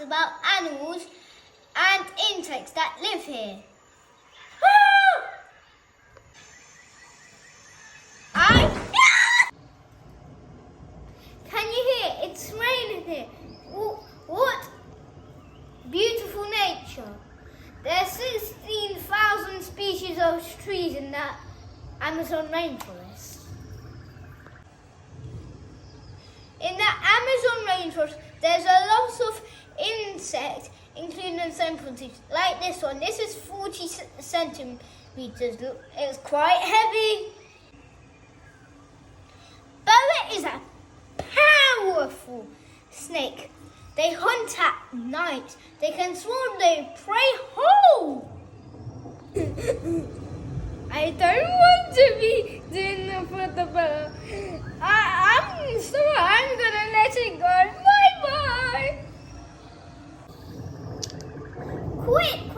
facts about animals and insects that live here. Can you hear? It's raining here. What beautiful nature. There's 16,000 species of trees in the Amazon rainforest. In the Amazon rainforest, there's a lot of insects, including some proteins, like this one. This is 40 centimeters. It's quite heavy. Boa is a powerful snake. They hunt at night. They can swallow prey whole. I don't want to be doing the for the boa. I'm sorry. I'm gonna let it go. Bye bye. Quick!